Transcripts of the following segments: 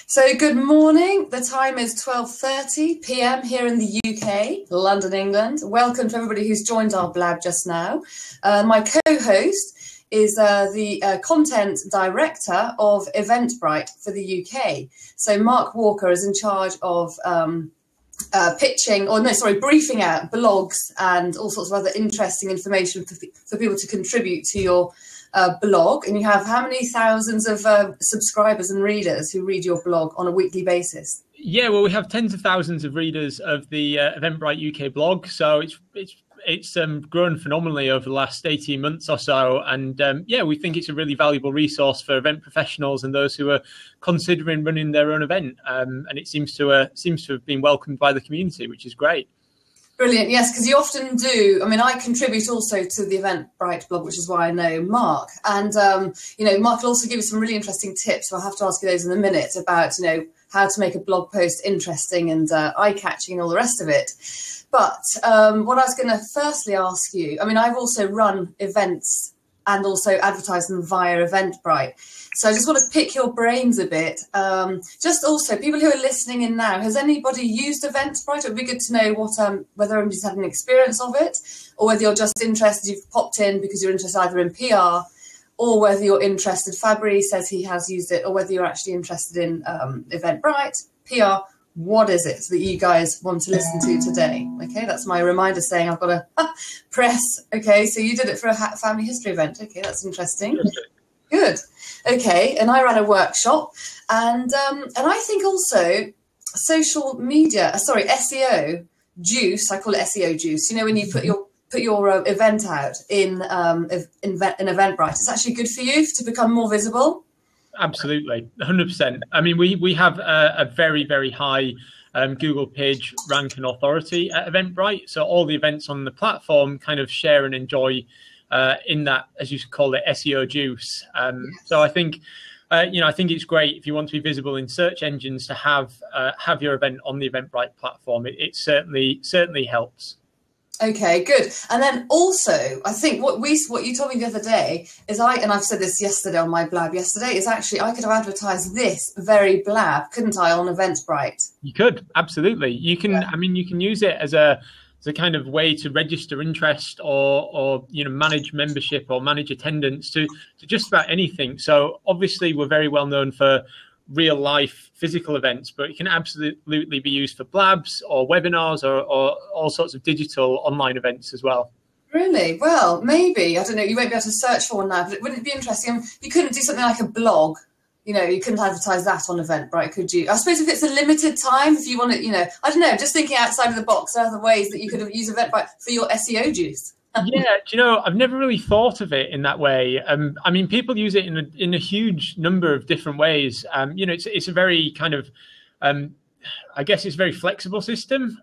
So good morning. The time is 12:30 p.m. here in the UK, London, England. Welcome to everybody who's joined our blab just now. My co-host is the content director of Eventbrite for the UK. So Mark Walker is in charge of briefing out blogs and all sorts of other interesting information for people to contribute to your blog. And you have how many thousands of subscribers and readers who read your blog on a weekly basis? Yeah, well, we have tens of thousands of readers of the Eventbrite UK blog, so it's grown phenomenally over the last 18 months or so. And we think it's a really valuable resource for event professionals and those who are considering running their own event. And it seems to have been welcomed by the community, which is great. Brilliant. Yes, because you often do. I mean, I contribute also to the Eventbrite blog, which is why I know Mark. And, Mark will also give you some really interesting tips. So I'll have to ask you those in a minute about, how to make a blog post interesting and eye-catching and all the rest of it. But what I was going to firstly ask you, I mean, I've also run events and also advertise them via Eventbrite. So I just want to pick your brains a bit. Just also, people who are listening in now, has anybody used Eventbrite? It would be good to know whether anybody's had an experience of it, or whether you're just interested, you've popped in because you're interested either in PR, or whether you're interested, Fabry says he has used it, or whether you're actually interested in Eventbrite, PR. What is it that you guys want to listen to today? Okay, that's my reminder saying I've got to press. Okay, so you did it for a family history event. Okay, that's interesting. Good. Okay, and I ran a workshop, and I think also social media. SEO juice. I call it SEO juice. When you put your event out in Eventbrite, it's actually good for you to become more visible. Absolutely, 100%. I mean, we have a very, very high Google page rank and authority at Eventbrite. So all the events on the platform kind of share and enjoy in that, as you call it, SEO juice. So I think, I think it's great if you want to be visible in search engines to have your event on the Eventbrite platform. It certainly helps. Okay, good. And then also, I think what you told me the other day is I've said this yesterday on my blab yesterday, is actually I could have advertised this very blab, couldn't I, on Eventbrite? You could, absolutely. You can. Yeah. I mean, you can use it as a kind of way to register interest or manage membership or manage attendance to just about anything. So obviously, we're very well known for real life physical events, but it can absolutely be used for blabs or webinars or all sorts of digital online events as well. Really? Well, maybe, I don't know, you won't be able to search for one now, but wouldn't it be interesting? You couldn't do something like a blog, you couldn't advertise that on Eventbrite, could you? I suppose if it's a limited time, if you want to, I don't know, just thinking outside of the box, there are other ways that you could have used Eventbrite for your SEO juice. Yeah, I've never really thought of it in that way. I mean, people use it in a huge number of different ways. It's a very kind of, I guess it's a very flexible system.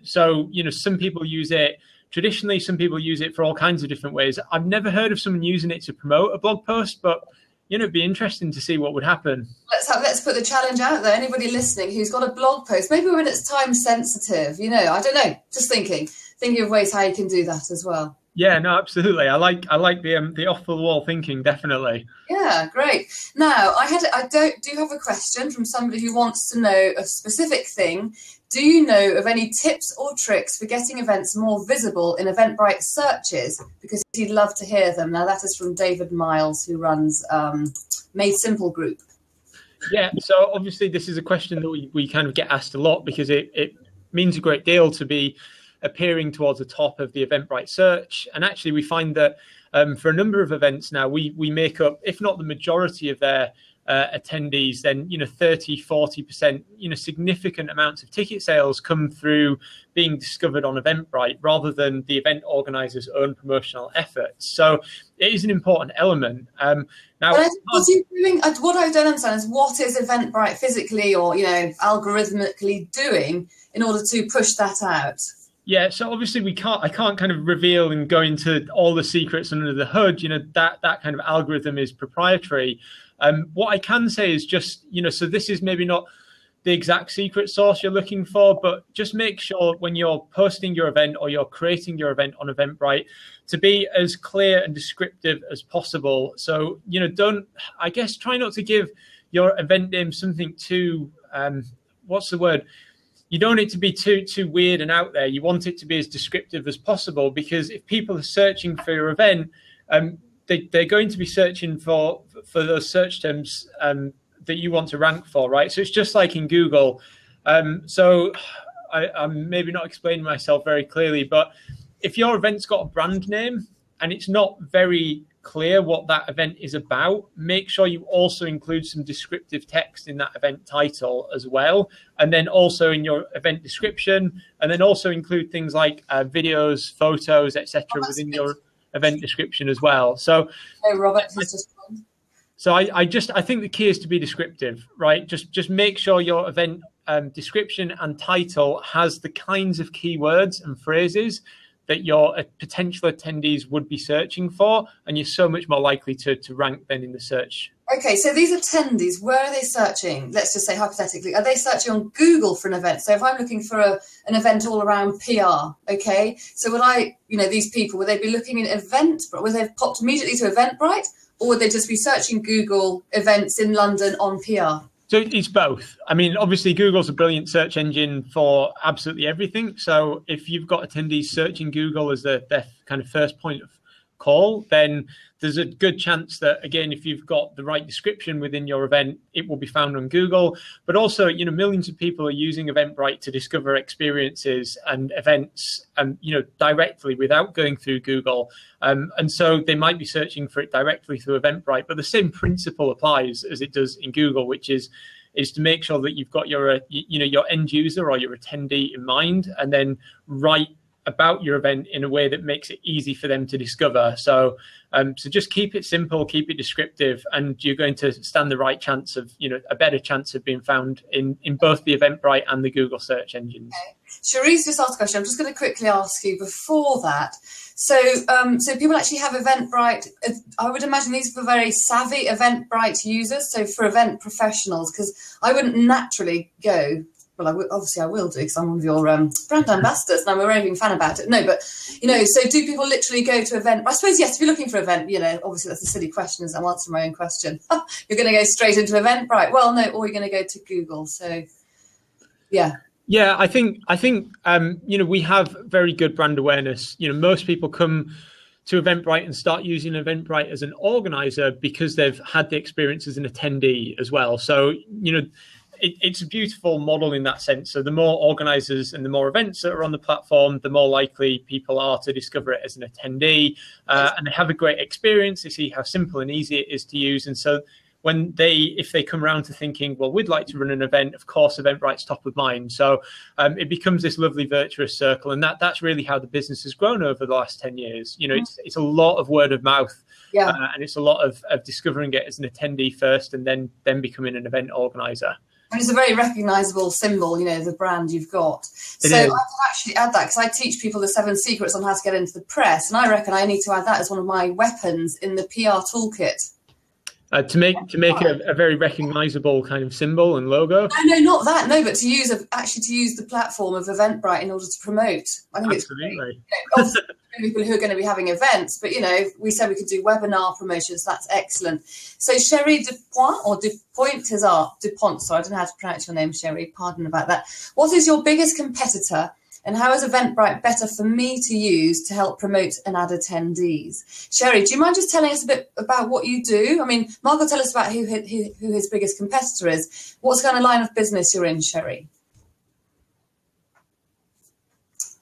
So, some people use it traditionally, some people use it for all kinds of different ways. I've never heard of someone using it to promote a blog post, but it'd be interesting to see what would happen. Let's put the challenge out there. Anybody listening who's got a blog post, maybe when it's time sensitive, I don't know, just thinking of ways how you can do that as well. Yeah, no, absolutely. I like the off the wall thinking, definitely. Yeah, great. Now I do have a question from somebody who wants to know a specific thing. Do you know of any tips or tricks for getting events more visible in Eventbrite searches? Because he'd love to hear them. Now that is from David Miles, who runs Made Simple Group. Yeah, so obviously this is a question that we kind of get asked a lot because it means a great deal to be appearing towards the top of the Eventbrite search. And actually we find that for a number of events now, we make up, if not the majority of their attendees, then 30-40%, significant amounts of ticket sales come through being discovered on Eventbrite rather than the event organizer's own promotional efforts. So it is an important element. Now, what I don't understand is what is Eventbrite physically or algorithmically doing in order to push that out? Yeah, so obviously I can't kind of reveal and go into all the secrets under the hood. That kind of algorithm is proprietary. What I can say is just, so this is maybe not the exact secret sauce you're looking for, but just make sure when you're posting your event or you're creating your event on Eventbrite to be as clear and descriptive as possible. So, try not to give your event name something too, what's the word? You don't want it to be too weird and out there. You want it to be as descriptive as possible, because if people are searching for your event, they're going to be searching for those search terms that you want to rank for, right? So it's just like in Google. So I'm maybe not explaining myself very clearly, but if your event's got a brand name and it's not very clear what that event is about, make sure you also include some descriptive text in that event title as well, and then also in your event description, and then also include things like videos, photos, etc. within your event description as well. So, hey, Robert, I think the key is to be descriptive, right? Just make sure your event description and title has the kinds of keywords and phrases that your potential attendees would be searching for, and you're so much more likely to rank then in the search. Okay, so these attendees, where are they searching? Let's just say hypothetically, are they searching on Google for an event? So if I'm looking for an event all around PR, okay, so these people, would they be looking in Eventbrite? Would they have popped immediately to Eventbrite, or would they just be searching Google events in London on PR? So it's both. I mean, obviously, Google's a brilliant search engine for absolutely everything. So if you've got attendees searching Google as their kind of first point of call, then there's a good chance that, again, if you've got the right description within your event, it will be found on Google. But also, millions of people are using Eventbrite to discover experiences and events, directly without going through Google. And so they might be searching for it directly through Eventbrite. But the same principle applies as it does in Google, which is to make sure that you've got your end user or your attendee in mind, and then write about your event in a way that makes it easy for them to discover. So just keep it simple, keep it descriptive, and you're going to stand the right chance of, a better chance of being found in both the Eventbrite and the Google search engines. Okay. Cherise just asked a question. I'm just going to quickly ask you before that. So people actually have Eventbrite. I would imagine these are very savvy Eventbrite users. So for event professionals, because I wouldn't naturally go. Well, I will do, because I'm one of your brand ambassadors and I'm a raving fan about it. No, but, so do people literally go to event? I suppose, yes, if you're looking for event, obviously that's a silly question, as I'm answering my own question. You're going to go straight into Eventbrite. Well, no, or you're going to go to Google. So, yeah. Yeah, I think we have very good brand awareness. Most people come to Eventbrite and start using Eventbrite as an organizer because they've had the experience as an attendee as well. So, it's a beautiful model in that sense. So the more organizers and the more events that are on the platform, the more likely people are to discover it as an attendee, and they have a great experience. They see how simple and easy it is to use. And so if they come around to thinking, well, we'd like to run an event, of course, Eventbrite's top of mind. So it becomes this lovely virtuous circle. And that's really how the business has grown over the last 10 years. It's a lot of word of mouth. Yeah. And it's a lot of discovering it as an attendee first, and then becoming an event organizer. And it's a very recognisable symbol, the brand you've got. So I can actually add that, because I teach people the 7 secrets on how to get into the press. And I reckon I need to add that as one of my weapons in the PR toolkit. To make a very recognisable kind of symbol and logo. No, not that. No, but to use the platform of Eventbrite in order to promote. I think absolutely. It's great. People who are going to be having events, but we said we could do webinar promotions. That's excellent. So Sherry Dupont, sorry, I don't know how to pronounce your name, Sherry. Pardon about that. What is your biggest competitor, and how is Eventbrite better for me to use to help promote and add attendees? Sherry, do you mind just telling us a bit about what you do? I mean, Mark will tell us about who his biggest competitor is. What's kind of line of business you're in, Sherry?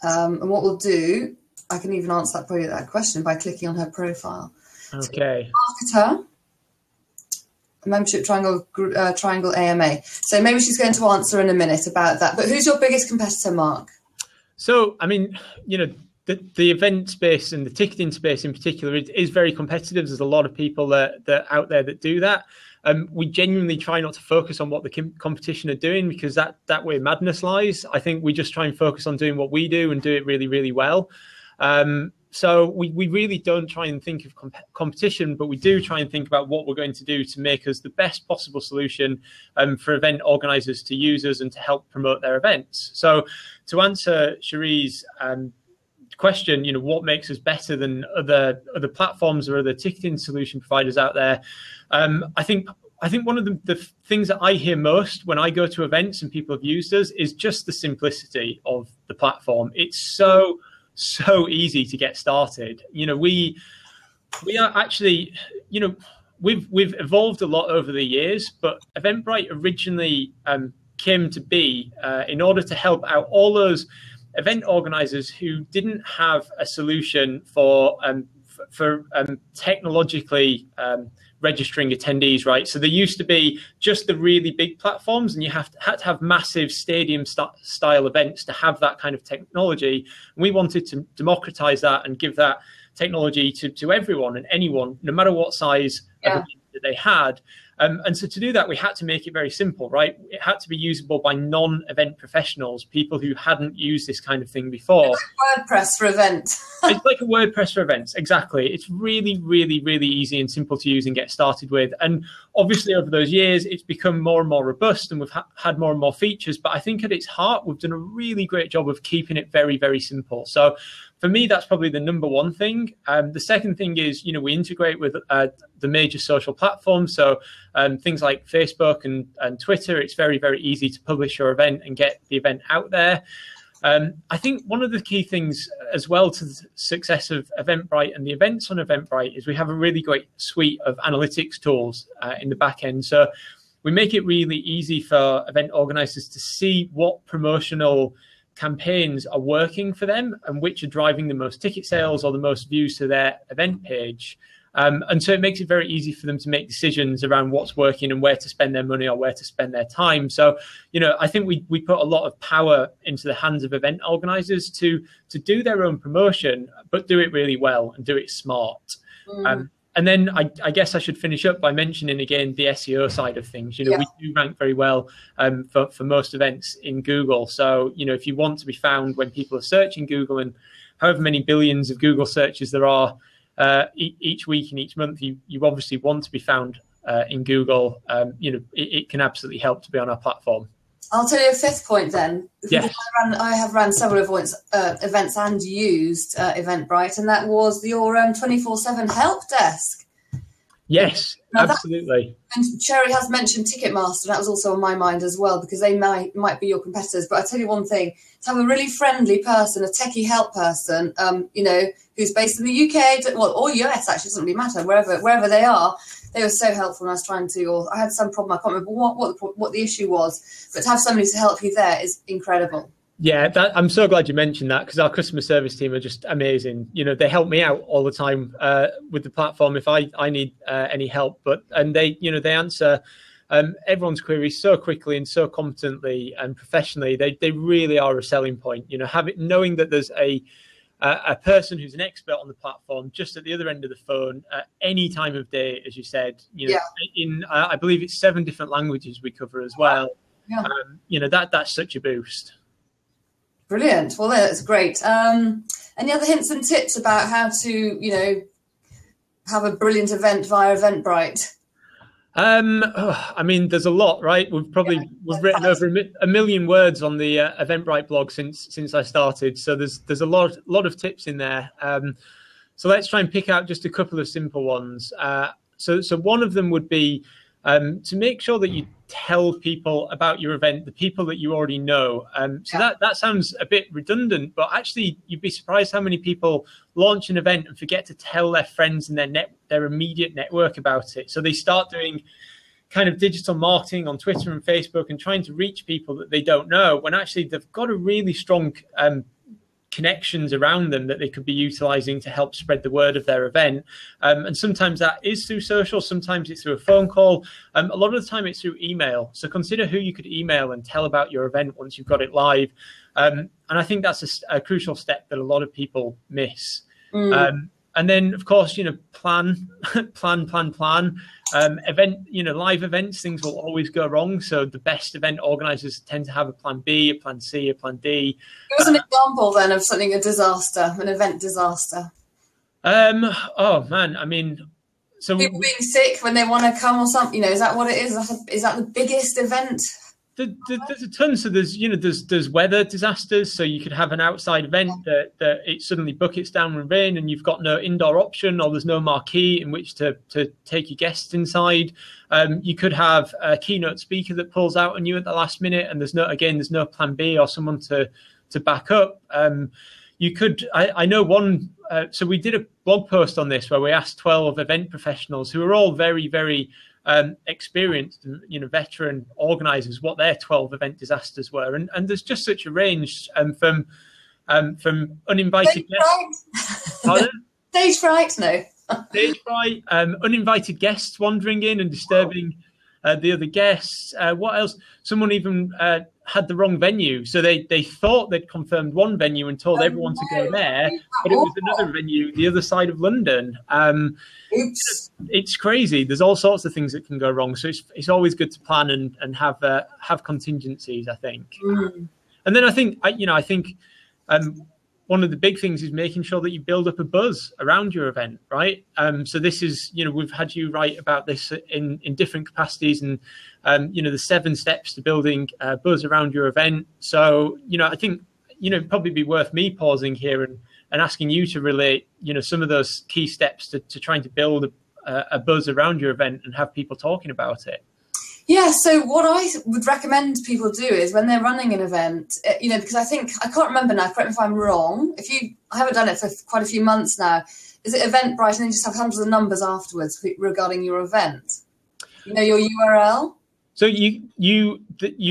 And what we'll do, I can even answer that question by clicking on her profile. Okay. So, marketer, membership triangle AMA. So maybe she's going to answer in a minute about that. But who's your biggest competitor, Mark? So, I mean, the event space and the ticketing space in particular is very competitive. There's a lot of people that out there that do that. We genuinely try not to focus on what the competition are doing, because that way madness lies. I think we just try and focus on doing what we do and do it really, really well. So we really don't try and think of competition, but we do try and think about what we're going to do to make us the best possible solution for event organizers to use us and to help promote their events. So to answer Cherie's question, what makes us better than other platforms or other ticketing solution providers out there? I think one of the things that I hear most when I go to events and people have used us is just the simplicity of the platform. It's so easy to get started. We are actually, we've evolved a lot over the years, but Eventbrite originally came to be in order to help out all those event organizers who didn't have a solution for technologically registering attendees, right? So there used to be just the really big platforms, and you had to have massive stadium style events to have that kind of technology. And we wanted to democratize that and give that technology to everyone and anyone, no matter what size of event that they had. And so to do that, we had to make it very simple, right? It had to be usable by non-event professionals, people who hadn't used this kind of thing before. It's like WordPress for events. It's like a WordPress for events, exactly. It's really, really, really easy and simple to use and get started with. And obviously over those years, it's become more and more robust, and we've had more and more features. But I think at its heart, we've done a really great job of keeping it very, very simple. So for me, that's probably the number one thing. The second thing is, we integrate with the major social platforms. So things like Facebook and Twitter, it's very, very easy to publish your event and get the event out there. I think one of the key things as well to the success of Eventbrite and the events on Eventbrite is we have a really great suite of analytics tools in the back end. So we make it really easy for event organizers to see what promotional campaigns are working for them and which are driving the most ticket sales or the most views to their event page. And so it makes it very easy for them to make decisions around what's working and where to spend their money or where to spend their time. So, I think we put a lot of power into the hands of event organizers to do their own promotion, but do it really well and do it smart. And then I guess I should finish up by mentioning again the SEO side of things. We do rank very well for most events in Google. So, if you want to be found when people are searching Google, and however many billions of Google searches there are each week and each month, you obviously want to be found in Google. It can absolutely help to be on our platform. I'll tell you a fifth point then. Yes. I have ran several events and used Eventbrite, and that was your 24/7 help desk. Yes, absolutely. And Cherry has mentioned Ticketmaster, and that was also on my mind as well, because they might be your competitors. But I tell you one thing, to have a really friendly person, a techie help person, who's based in the UK, or US, actually, doesn't really matter, wherever they are. They were so helpful when I was trying to, or I had some problem, I can't remember what the issue was, but to have somebody to help you there is incredible. Yeah, I'm so glad you mentioned that, because our customer service team are just amazing. They help me out all the time with the platform if I need any help. And they answer everyone's queries so quickly and so competently and professionally. They really are a selling point. Knowing that there's a person who's an expert on the platform just at the other end of the phone at any time of day, as you said. In I believe it's 7 different languages we cover as well. Yeah. That's such a boost. Brilliant. Well, that's great. Any other hints and tips about how to, have a brilliant event via Eventbrite? There's a lot, right? We've written over a million words on the Eventbrite blog since I started. So there's a lot of tips in there. So let's try and pick out just a couple of simple ones. So one of them would be to make sure that you tell people about your event, the people that you already know. That sounds a bit redundant, but actually you'd be surprised how many people launch an event and forget to tell their friends and their immediate network about it. So they start doing kind of digital marketing on Twitter and Facebook and trying to reach people that they don't know, when actually they've got a really strong connections around them that they could be utilizing to help spread the word of their event. And sometimes that is through social, sometimes it's through a phone call. A lot of the time it's through email. So consider who you could email and tell about your event once you've got it live. And I think that's a crucial step that a lot of people miss. And then, of course, plan. Live events, things will always go wrong. So the best event organizers tend to have a plan B, a plan C, a plan D. Give us an example then of an event disaster. Oh man, I mean, so People being sick when they want to come or something, is that what it is? Is that the biggest event? There's a ton. So there's weather disasters. So you could have an outside event that it suddenly buckets down with rain, and you've got no indoor option, or there's no marquee in which to take your guests inside. You could have a keynote speaker that pulls out on you at the last minute, and there's no plan B or someone to back up. You could. I know one. So we did a blog post on this where we asked 12 event professionals who are all very, very experienced, veteran organisers, what their 12 event disasters were, and there's just such a range from uninvited guests. Stage fright, no. Stage fright, uninvited guests wandering in and disturbing the other guests. What else? Someone even had the wrong venue, so they thought they'd confirmed one venue and told everyone to go there, but it was another venue the other side of London. Oops. It's crazy. There's all sorts of things that can go wrong, so it's always good to plan and have contingencies, I think. And then I think one of the big things is making sure that you build up a buzz around your event, right? So this is, we've had you write about this in different capacities, and the 7 steps to building a buzz around your event. So I think it'd probably be worth me pausing here and asking you to relate some of those key steps to trying to build a buzz around your event and have people talking about it. Yeah, so what I would recommend people do is when they're running an event, because I can't remember now, correct me if I'm wrong. I haven't done it for quite a few months now. Is it Eventbrite and then you just have hundreds of numbers afterwards regarding your event? Your URL? So you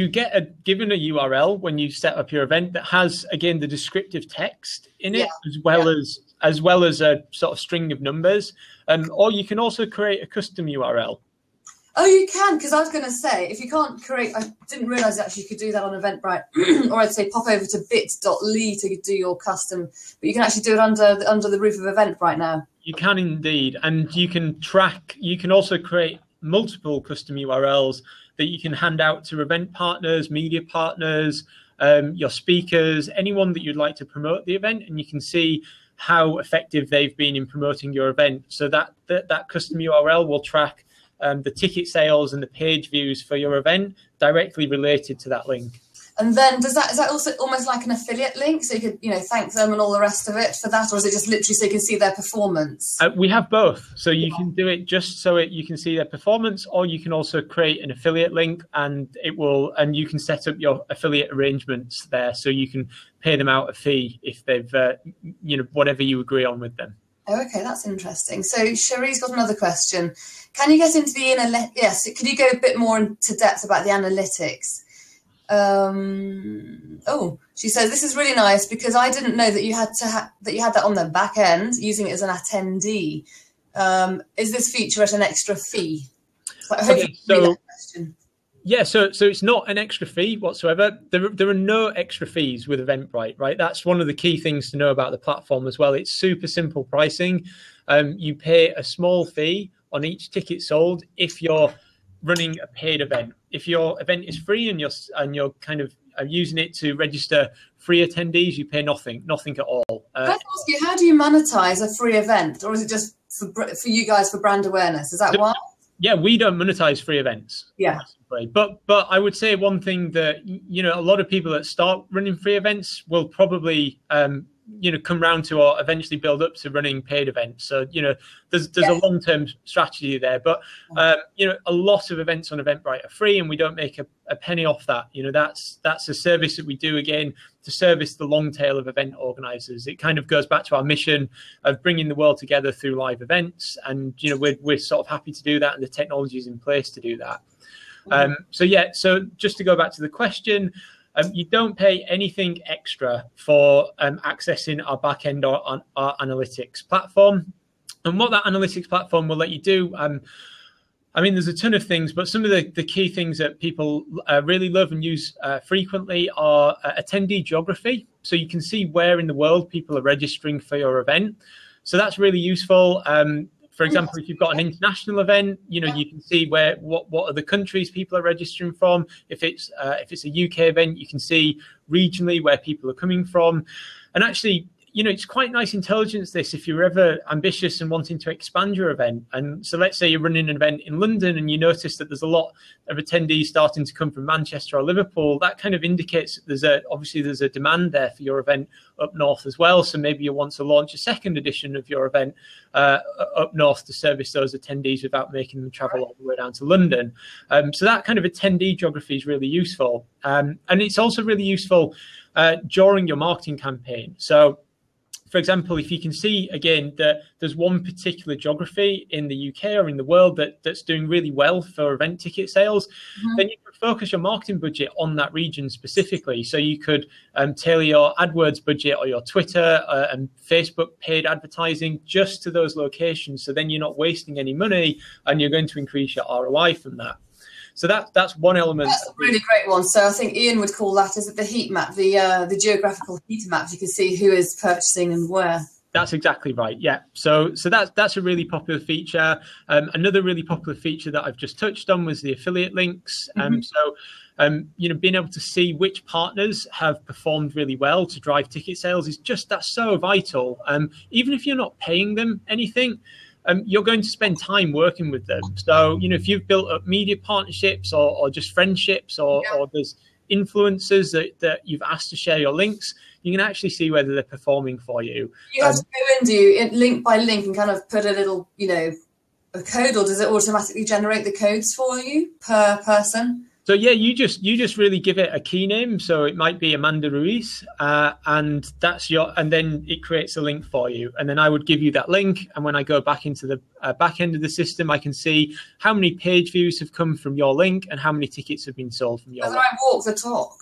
get given a URL when you set up your event that has, again, the descriptive text in it, as well as a sort of string of numbers, or you can also create a custom URL. Oh, you can, because I was going to say, if you can't create, I didn't realise actually you could do that on Eventbrite, or I'd say pop over to bit.ly to do your custom, but you can actually do it under the roof of Eventbrite now. You can indeed, and you can also create multiple custom URLs that you can hand out to event partners, media partners, your speakers, anyone that you'd like to promote the event, and you can see how effective they've been in promoting your event. So that custom URL will track the ticket sales and the page views for your event directly related to that link. And then is that also almost like an affiliate link? So you could, thank them and all the rest of it for that, or is it just literally so you can see their performance? We have both. So you can do it just so you can see their performance, or you can also create an affiliate link and you can set up your affiliate arrangements there. So you can pay them out a fee if they've, whatever you agree on with them. Oh, okay, that's interesting. So Cherie's got another question. Can you get into the yes? Could you go a bit more into depth about the analytics? She says this is really nice because I didn't know that you had that on the back end using it as an attendee. Is this feature at an extra fee? Yeah, so it's not an extra fee whatsoever. There are no extra fees with Eventbrite, right? That's one of the key things to know about the platform as well. It's super simple pricing. You pay a small fee on each ticket sold if you're running a paid event. If your event is free and you're kind of using it to register free attendees, you pay nothing at all. Can I ask you, how do you monetize a free event, or is it just for you guys for brand awareness? Is that why? Yeah, we don't monetize free events. Yeah. But I would say one thing that, a lot of people that start running free events will probably, come round to or eventually build up to running paid events. So, there's a long-term strategy there. But, a lot of events on Eventbrite are free and we don't make a penny off that. That's a service that we do, again, to service the long tail of event organisers. It kind of goes back to our mission of bringing the world together through live events. And, we're sort of happy to do that, and the technology is in place to do that. So just to go back to the question, you don't pay anything extra for accessing our backend or our analytics platform. And what that analytics platform will let you do, there's a ton of things, but some of the key things that people really love and use frequently are attendee geography. So you can see where in the world people are registering for your event. So that's really useful. For example, if you've got an international event, you can see what other countries people are registering from. If it's a UK event, you can see regionally where people are coming from. And actually, it's quite nice intelligence, this, if you're ever ambitious and wanting to expand your event. And so let's say you're running an event in London and you notice that there's a lot of attendees starting to come from Manchester or Liverpool. That kind of indicates that there's a demand there for your event up north as well. So maybe you want to launch a second edition of your event up north to service those attendees without making them travel all the way down to London. So that kind of attendee geography is really useful. And it's also really useful during your marketing campaign. So, for example, if you can see, again, that there's one particular geography in the UK or in the world that's doing really well for event ticket sales, then you could focus your marketing budget on that region specifically. So you could tailor your AdWords budget or your Twitter and Facebook paid advertising just to those locations. So then you're not wasting any money and you're going to increase your ROI from that. So that's one element. That's a really great one. So I think Ian would call that, is it the heat map, the geographical heat map? You can see who is purchasing and where. That's exactly right. Yeah. So that's a really popular feature. Another really popular feature that I've just touched on was the affiliate links. Being able to see which partners have performed really well to drive ticket sales that's so vital. Even if you're not paying them anything, you're going to spend time working with them. So, if you've built up media partnerships or just friendships or there's influencers that you've asked to share your links, you can actually see whether they're performing for you. You have to go into link by link and kind of put a little, a code, or does it automatically generate the codes for you per person? So you just really give it a key name. So it might be Amanda Ruiz, and then it creates a link for you. And then I would give you that link. And when I go back into the back end of the system, I can see how many page views have come from your link and how many tickets have been sold from your link. Whether I walk the talk.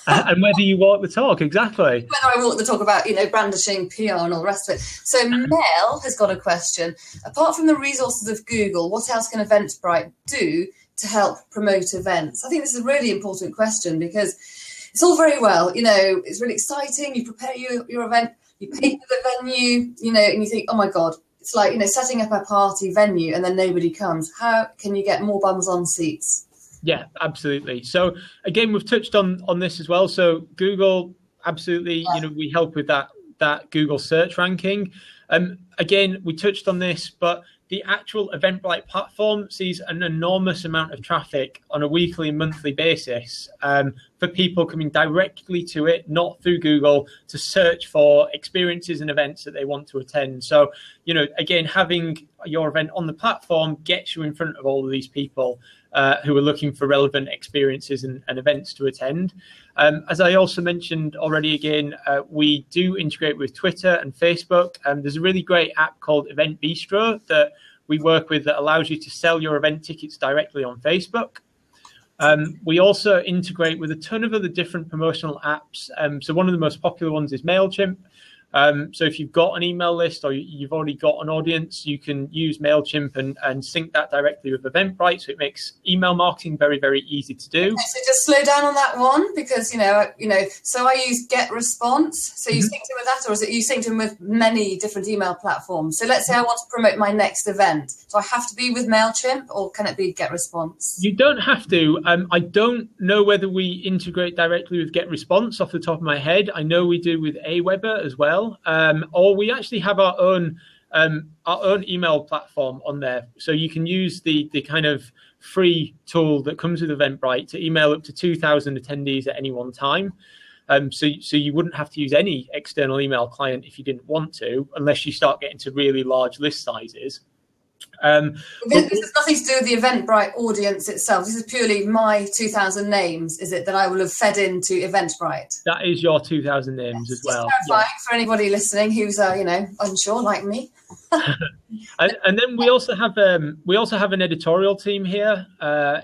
And whether you walk the talk, exactly. Whether I walk the talk about, brandishing, PR and all the rest of it. So Mel has got a question. Apart from the resources of Google, what else can Eventbrite do to help promote events? I think this is a really important question, because it's all very well, it's really exciting. You prepare your event, you pay for the venue, and you think, oh my God, it's like, setting up a party venue and then nobody comes. How can you get more bums on seats? Yeah, absolutely. So again, we've touched on this as well. So Google, absolutely, we help with that Google search ranking. Again, we touched on this, but the actual Eventbrite platform sees an enormous amount of traffic on a weekly and monthly basis for people coming directly to it, not through Google, to search for experiences and events that they want to attend. So, again, having your event on the platform gets you in front of all of these people who are looking for relevant experiences and events to attend. As I also mentioned already, again, we do integrate with Twitter and Facebook. There's a really great app called Event Bistro that we work with that allows you to sell your event tickets directly on Facebook. We also integrate with a ton of other different promotional apps. So one of the most popular ones is MailChimp. So if you've got an email list or you've already got an audience, you can use MailChimp and sync that directly with Eventbrite. So it makes email marketing very, very easy to do. Okay, so just slow down on that one, because, so I use GetResponse. So you synced in with that, or is it you synced in with many different email platforms? So let's say I want to promote my next event. Do I have to be with MailChimp, or can it be GetResponse? You don't have to. I don't know whether we integrate directly with GetResponse off the top of my head. I know we do with Aweber as well. Or we actually have our own email platform on there. So you can use the kind of free tool that comes with Eventbrite to email up to 2,000 attendees at any one time. So you wouldn't have to use any external email client if you didn't want to, unless you start getting to really large list sizes. This has nothing to do with the Eventbrite audience itself. This is purely my 2,000 names, is it, that I will have fed into Eventbrite? That is your 2,000 names as well. Just clarifying for anybody listening who's unsure like me. and then we also have an editorial team here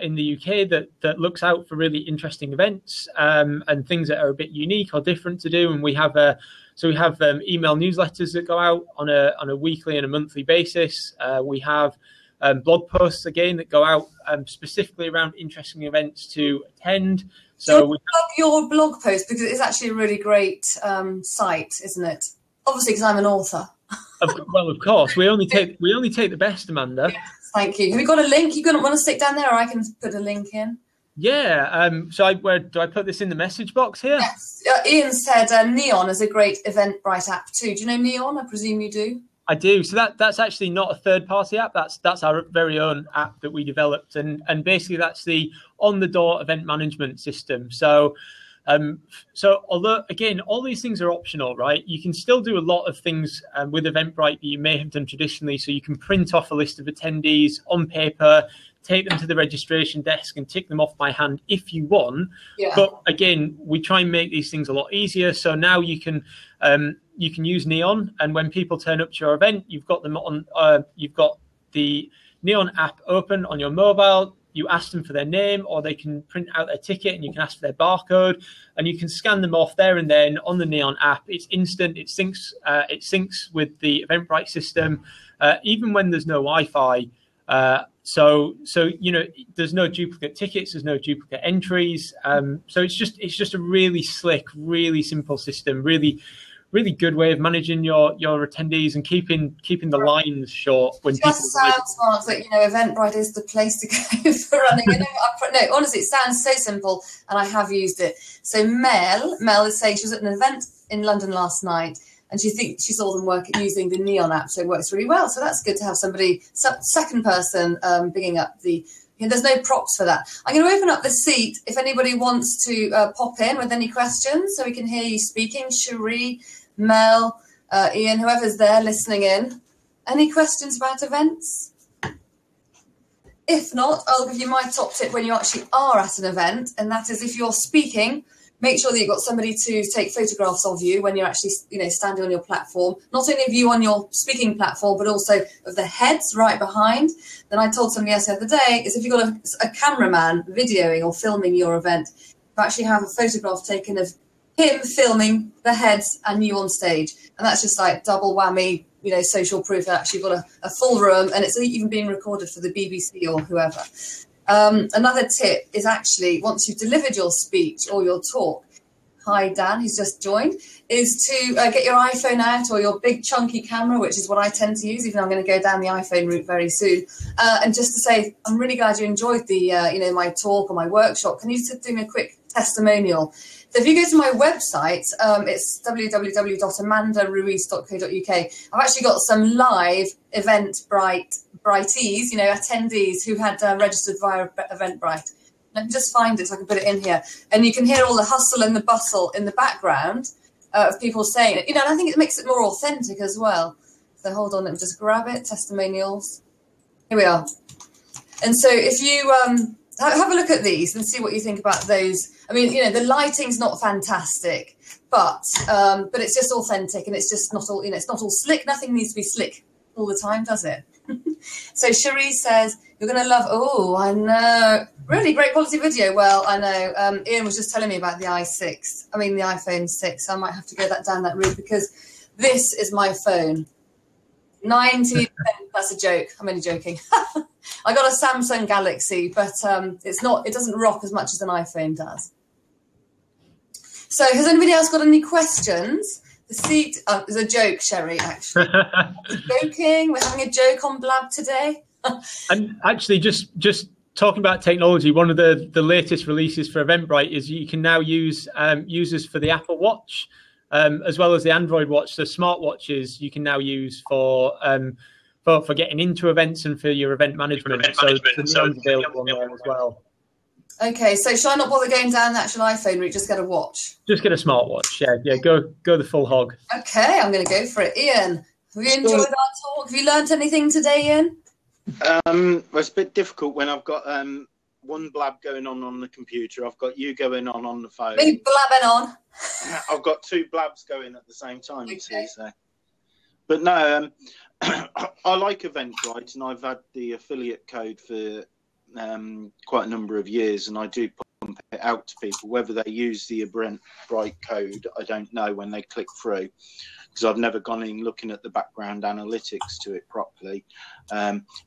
in the UK that looks out for really interesting events and things that are a bit unique or different to do. And we have email newsletters that go out on a weekly and a monthly basis. We have blog posts again that go out specifically around interesting events to attend. So plug your blog post, because it's actually a really great site, isn't it? Obviously, because I'm an author. Well, of course, we only take the best, Amanda. Yes, thank you. Have you got a link? You want to stick down there, or I can put a link in? Yeah. So where do I put this in the message box here? Yes. Ian said Neon is a great Eventbrite app too. Do you know Neon? I presume you do. I do. So that's actually not a third-party app. That's our very own app that we developed, and basically that's the on-the-door event management system. So although again all these things are optional, right? You can still do a lot of things with Eventbrite that you may have done traditionally. So you can print off a list of attendees on paper, take them to the registration desk, and tick them off by hand if you want. Yeah. But again, we try and make these things a lot easier. So now you can use Neon, and when people turn up to your event, you've got them on. You've got the Neon app open on your mobile. You ask them for their name, or they can print out their ticket, and you can ask for their barcode, and you can scan them off there and then on the Neon app. It's instant. It syncs with the Eventbrite system, even when there's no Wi-Fi. So there's no duplicate tickets, there's no duplicate entries. So it's just a really slick, really simple system, really good way of managing your attendees and keeping the lines short when it just sounds, Mark, that Eventbrite is the place to go for running. No, honestly, it sounds so simple, and I have used it. So Mel is saying she was at an event in London last night, and she saw them using the Neon app, so it works really well. So that's good to have somebody, second person, picking up the. There's no props for that. I'm going to open up the seat if anybody wants to pop in with any questions, so we can hear you speaking. Cherie, Mel, Ian, whoever's there listening in. Any questions about events? If not, I'll give you my top tip when you actually are at an event, and that is if you're speaking, make sure that you've got somebody to take photographs of you when you're actually, standing on your platform. Not only of you on your speaking platform, but also of the heads right behind. Then I told somebody else the other day, is if you've got a cameraman videoing or filming your event, you actually have a photograph taken of him filming the heads and you on stage. And that's just like double whammy, social proof that actually you've got a full room, and it's even being recorded for the BBC or whoever. Another tip is actually, once you've delivered your speech or your talk, hi Dan, who's just joined, is to get your iPhone out or your big chunky camera, which is what I tend to use, even though I'm going to go down the iPhone route very soon. And just to say, I'm really glad you enjoyed the, my talk or my workshop. Can you just do me a quick testimonial? So if you go to my website, it's www.amandaruiz.co.uk. I've actually got some live Eventbritees, attendees who had registered via Eventbrite. Let me just find it so I can put it in here. And you can hear all the hustle and the bustle in the background of people saying it. And I think it makes it more authentic as well. So hold on, let me just grab it, testimonials. Here we are. And so if you have a look at these and see what you think about those. I mean, the lighting's not fantastic, but it's just authentic, and it's just not all, it's not all slick. Nothing needs to be slick all the time, does it? So Cherie says, you're going to love, I know, really great quality video. Well, I know, Ian was just telling me about the the iPhone 6. So I might have to go down that route, because this is my phone. 90%, that's a joke. I'm only joking. I got a Samsung Galaxy, but it doesn't rock as much as an iPhone does. So has anybody else got any questions? The seat is a joke, Sherry, actually. Joking. We're having a joke on Blab today. And actually, just talking about technology, one of the latest releases for Eventbrite is you can now use users for the Apple Watch, as well as the Android Watch. So smartwatches you can now use for getting into events and for your event management. So it's available on there as well. Okay, so shall I not bother going down the actual iPhone route? Just get a watch. Just get a smartwatch. Yeah. Go the full hog. Okay, I'm going to go for it. Ian, have you enjoyed our talk? Have you learnt anything today, Ian? Well, it's a bit difficult when I've got one blab going on the computer. I've got you going on the phone. Me blabbing on. I've got two blabs going at the same time. Okay. You see, so. But no, I like Eventbrite, and I've had the affiliate code for quite a number of years, and I do pump it out to people. Whether they use the Eventbrite code, I don't know when they click through, because I've never gone in looking at the background analytics to it properly.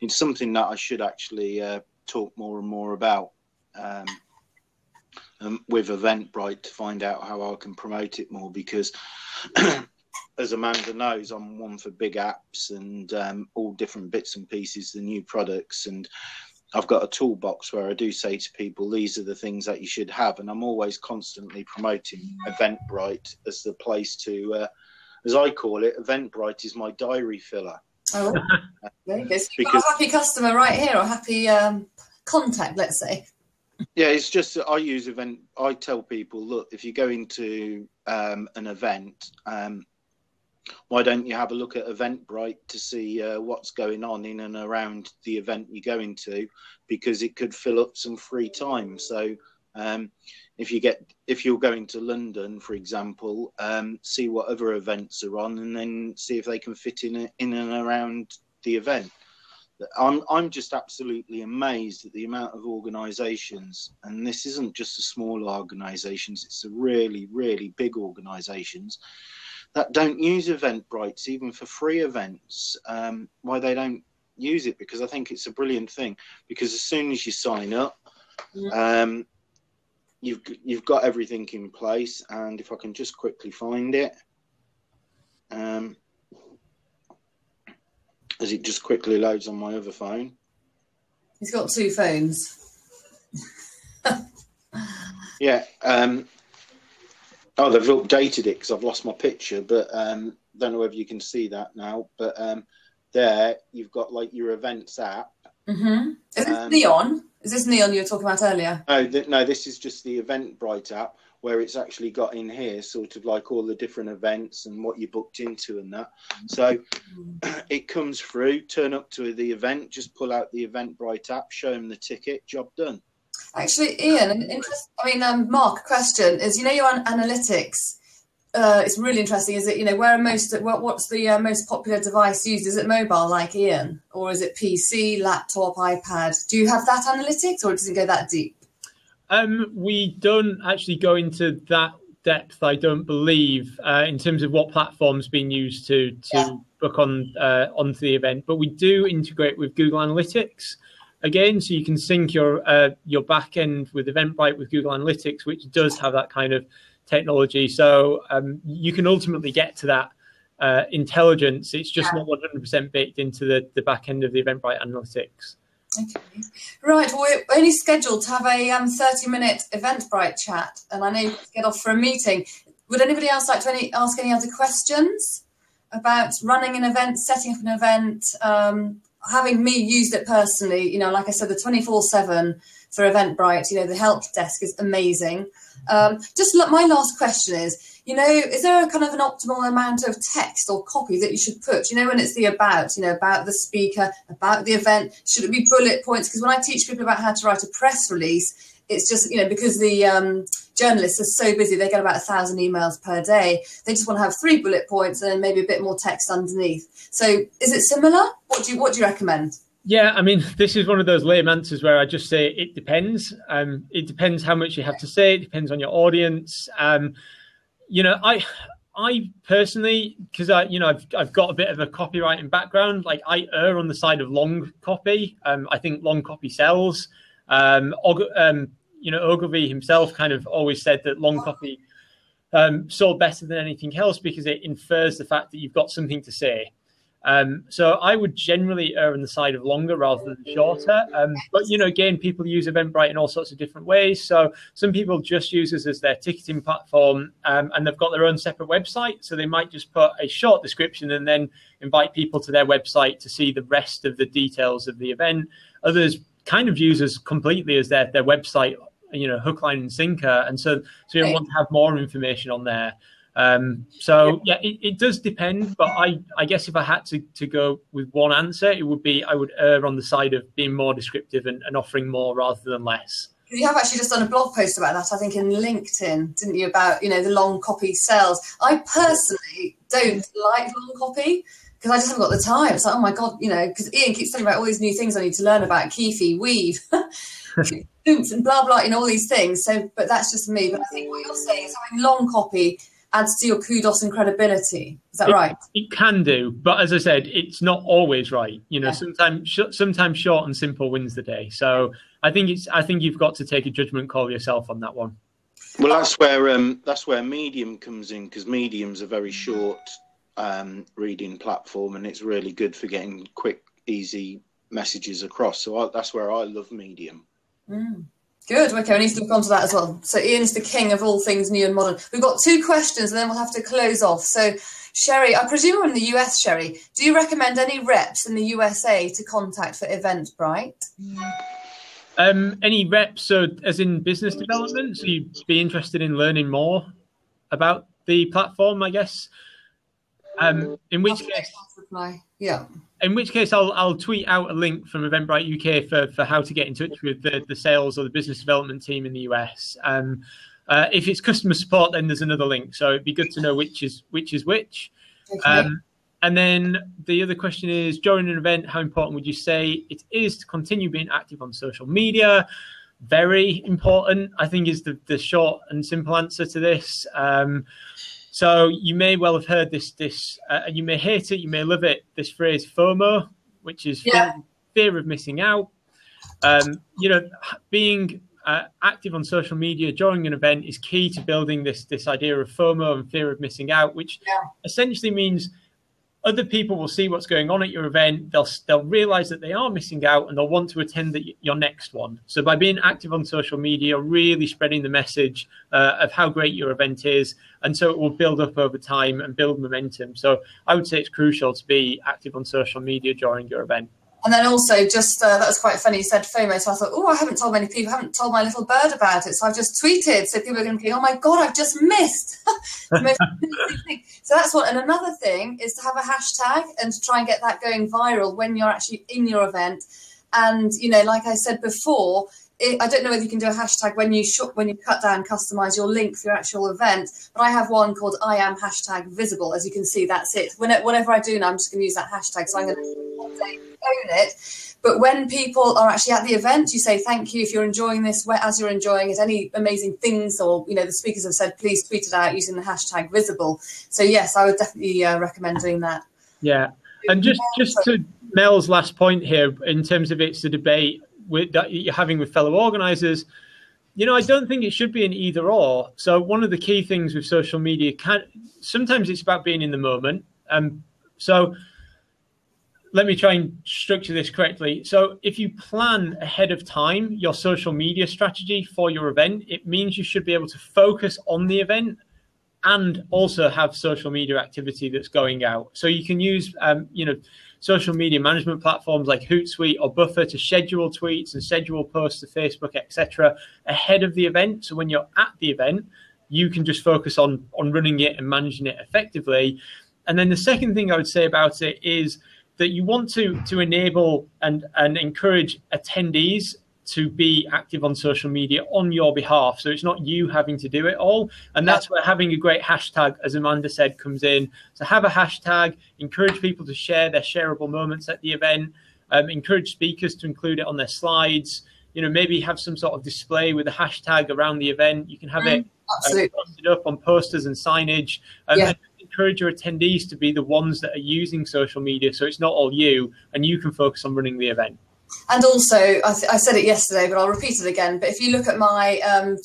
It's something that I should actually talk more and more about with Eventbrite, to find out how I can promote it more, because as Amanda knows, I'm one for big apps and all different bits and pieces, the new products, and I've got a toolbox where I do say to people, these are the things that you should have. And I'm always constantly promoting Eventbrite as the place to, as I call it, Eventbrite is my diary filler. Oh, there you go. So you've got a happy customer right here, or happy contact, let's say. Yeah, it's just that I tell people, look, if you go into an event, why don't you have a look at Eventbrite to see what's going on in and around the event you're going to, because it could fill up some free time. So if you're going to London, for example, see what other events are on, and then see if they can fit in and around the event. I'm just absolutely amazed at the amount of organisations, and this isn't just the small organisations, it's the really, really big organisations that don't use Eventbrite, even for free events. Why they don't use it? Because I think it's a brilliant thing. Because as soon as you sign up, you've got everything in place. And if I can just quickly find it, as it just quickly loads on my other phone. He's got two phones. Yeah. Oh, they've updated it because I've lost my picture, but don't know whether you can see that now. But there, you've got like your events app. Mm-hmm. Is this Neon? Is this Neon you were talking about earlier? No, this is just the Eventbrite app, where it's actually got in here sort of like all the different events and what you booked into and that. So it comes through, turn up to the event, just pull out the Eventbrite app, show them the ticket, job done. Actually, Ian, Mark, question is, your analytics, it's really interesting. Is it, what's the most popular device used? Is it mobile like Ian, or is it PC, laptop, iPad? Do you have that analytics, or does it go that deep? We don't actually go into that depth, I don't believe, in terms of what platform's being used to book on onto the event. But we do integrate with Google Analytics again, so you can sync your back end with Eventbrite with Google Analytics, which does have that kind of technology. So you can ultimately get to that intelligence. It's just not 100% baked into the back end of the Eventbrite Analytics. Okay. Right, well, we're only scheduled to have a 30-minute Eventbrite chat, and I know you have to get off for a meeting. Would anybody else like to ask any other questions about running an event, setting up an event, having me used it personally? Like I said, the 24/7 for Eventbrite, the help desk is amazing. My last question is there a kind of an optimal amount of text or copy that you should put? When it's the about the speaker, about the event, should it be bullet points? Because when I teach people about how to write a press release, it's just, because the journalists are so busy, they get about 1,000 emails per day. They just want to have 3 bullet points and then maybe a bit more text underneath. So is it similar? What do you recommend? Yeah, I mean, this is one of those lame answers where I just say it depends. It depends how much you have to say. It depends on your audience. I personally, because I've got a bit of a copywriting background, like I err on the side of long copy. I think long copy sells. Ogilvy himself kind of always said that long copy sold better than anything else because it infers the fact that you've got something to say. So I would generally err on the side of longer rather than shorter. But, again, people use Eventbrite in all sorts of different ways. So some people just use this as their ticketing platform and they've got their own separate website. So they might just put a short description and then invite people to their website to see the rest of the details of the event. Others kind of use us completely as their website, hook, line and sinker. And so you want to have more information on there. It does depend, but I guess if I had to go with one answer, it would be I would err on the side of being more descriptive and offering more rather than less. You have actually just done a blog post about that, I think, in LinkedIn, didn't you, about, the long copy sales. I personally don't like long copy because I just haven't got the time. It's like, oh my God, because Ian keeps telling me about all these new things I need to learn about, Keefe, weave, oomph and blah, blah, all these things. So, but that's just me. But I think what you're saying is having long copy adds to your kudos and credibility. Is that right? It can do, but as I said, it's not always right. Sometimes short and simple wins the day. So I think you've got to take a judgment call yourself on that one. Well, that's where Medium comes in, because Medium's a very short reading platform, and it's really good for getting quick, easy messages across. So that's where I love Medium. Good. Okay, we need to look onto that as well. So Ian's the king of all things new and modern. We've got 2 questions and then we'll have to close off. So Sherry, I presume we're in the US, Sherry. Do you recommend any reps in the USA to contact for Eventbrite? Any reps, so as in business development? So you'd be interested in learning more about the platform, I guess. In which case, yeah. In which case, I'll tweet out a link from Eventbrite UK for how to get in touch with the sales or the business development team in the US. If it's customer support, then there's another link. So it'd be good to know which is which. Okay. And then the other question is, during an event, how important would you say it is to continue being active on social media? Very important, I think, is the short and simple answer to this. So you may well have heard this, you may hate it, you may love it, this phrase FOMO, which is fear of missing out. Being active on social media during an event is key to building this idea of FOMO and fear of missing out, which essentially means other people will see what's going on at your event. They'll realize that they are missing out and they'll want to attend your next one. So by being active on social media, really spreading the message of how great your event is. And so it will build up over time and build momentum. So I would say it's crucial to be active on social media during your event. And then also just, that was quite funny, you said FOMO, so I thought, I haven't told many people, I haven't told my little bird about it, so I've just tweeted, so people are going to be, oh my God, I've just missed. So that's what, and another thing is to have a hashtag and to try and get that going viral when you're actually in your event. And, like I said before, I don't know whether you can do a hashtag when you cut down, customize your link for your actual event, but I have one called I am #visible. As you can see, that's it. Whatever I do now, I'm just going to use that hashtag. So I'm going to own it. But when people are actually at the event, you say thank you if you're enjoying this, as you're enjoying it, any amazing things, or the speakers have said, please tweet it out using the #visible. So yes, I would definitely recommend doing that. Yeah, and just to Mel's last point here, in terms of it's a debate that you're having with fellow organizers, I don't think it should be an either or. So one of the key things with social media, sometimes it's about being in the moment. So let me try and structure this correctly. So if you plan ahead of time your social media strategy for your event, it means you should be able to focus on the event and also have social media activity that's going out. So you can use, social media management platforms like Hootsuite or Buffer to schedule tweets and schedule posts to Facebook, etc., ahead of the event. So when you're at the event, you can just focus on running it and managing it effectively. And then the second thing I would say about it is that you want to enable and encourage attendees to be active on social media on your behalf. So it's not you having to do it all. And that's where having a great hashtag, as Amanda said, comes in. So have a hashtag, encourage people to share their shareable moments at the event, encourage speakers to include it on their slides, maybe have some sort of display with a hashtag around the event. You can have it posted up on posters and signage. And encourage your attendees to be the ones that are using social media. So it's not all you, and you can focus on running the event. And also, I said it yesterday, but I'll repeat it again. But if you look at my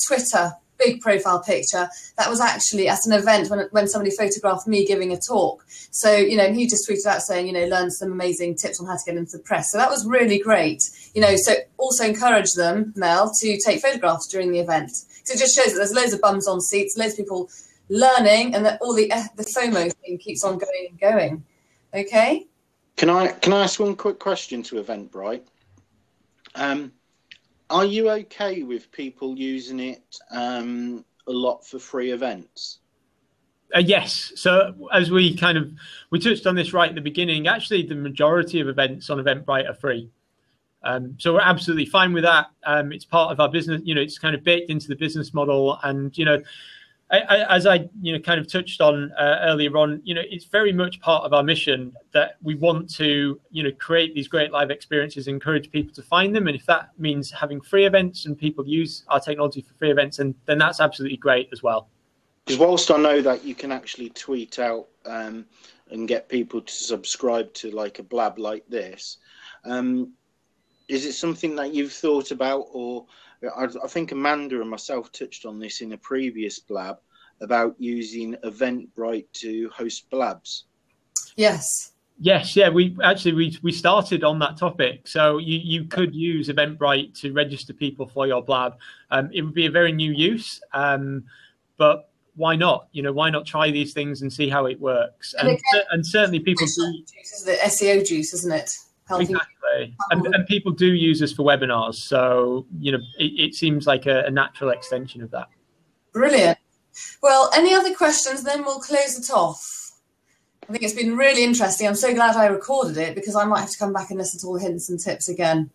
Twitter big profile picture, that was actually at an event when somebody photographed me giving a talk. So, he just tweeted out saying, learn some amazing tips on how to get into the press. So that was really great. So also encourage them, Mel, to take photographs during the event. So it just shows that there's loads of bums on seats, loads of people learning, and that all the FOMO thing keeps on going and going. Okay? Can I ask one quick question to Eventbrite? Are you okay with people using it a lot for free events? Yes. So as we touched on this right at the beginning, actually the majority of events on Eventbrite are free. So we're absolutely fine with that. It's part of our business, it's kind of baked into the business model. And, as I kind of touched on earlier on, it's very much part of our mission that we want to create these great live experiences, encourage people to find them, and if that means having free events and people use our technology for free events, and then that's absolutely great as well. Because whilst I know that you can actually tweet out and get people to subscribe to like a blab like this, is it something that you've thought about, or I think Amanda and myself touched on this in a previous blab about using Eventbrite to host blabs? Yes. Yes, yeah, we started on that topic. So you could use Eventbrite to register people for your blab. It would be a very new use, but why not? Why not try these things and see how it works? And certainly people do. Juice, isn't it? SEO juice, isn't it? Exactly. And people do use us for webinars. So, it seems like a natural extension of that. Brilliant. Well, any other questions? Then we'll close it off. I think it's been really interesting. I'm so glad I recorded it because I might have to come back and listen to all the hints and tips again.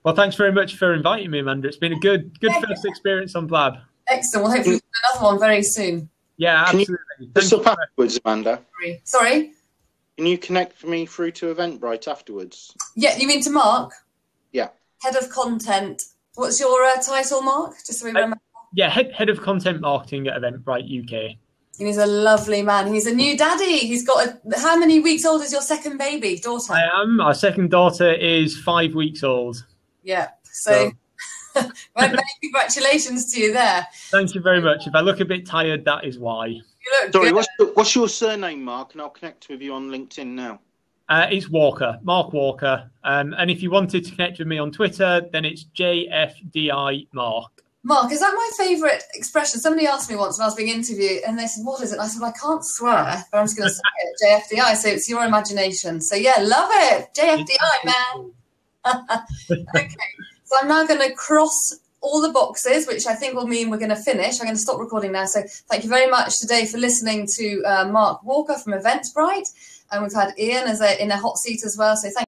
Well, thanks very much for inviting me, Amanda. It's been a good first experience on Blab. Excellent. We'll hopefully do another one very soon. Yeah, absolutely. Just up afterwards, Amanda. Sorry? Can you connect me through to Eventbrite afterwards? Yeah, you mean to Mark? Yeah. Head of Content. What's your title, Mark? Just so we remember. Yeah, head of Content Marketing at Eventbrite UK. He's a lovely man. He's a new daddy. He's got how many weeks old is your second baby, daughter? I am. Our second daughter is 5 weeks old. Yeah. So many congratulations to you there. Thank you very much. If I look a bit tired, that is why. You look Sorry, good. what's your surname, Mark? And I'll connect with you on LinkedIn now. It's Walker, Mark Walker. And if you wanted to connect with me on Twitter, then it's JFDI Mark. Mark, is that my favourite expression? Somebody asked me once when I was being interviewed and they said, what is it? And I said, I can't swear, but I'm just going to say it, JFDI. So it's your imagination. So yeah, love it. JFDI, man. Okay. So I'm now going to cross all the boxes, which I think will mean we're going to finish. I'm going to stop recording now. So thank you very much today for listening to Mark Walker from Eventbrite. And we've had Ian in a hot seat as well. So thank you.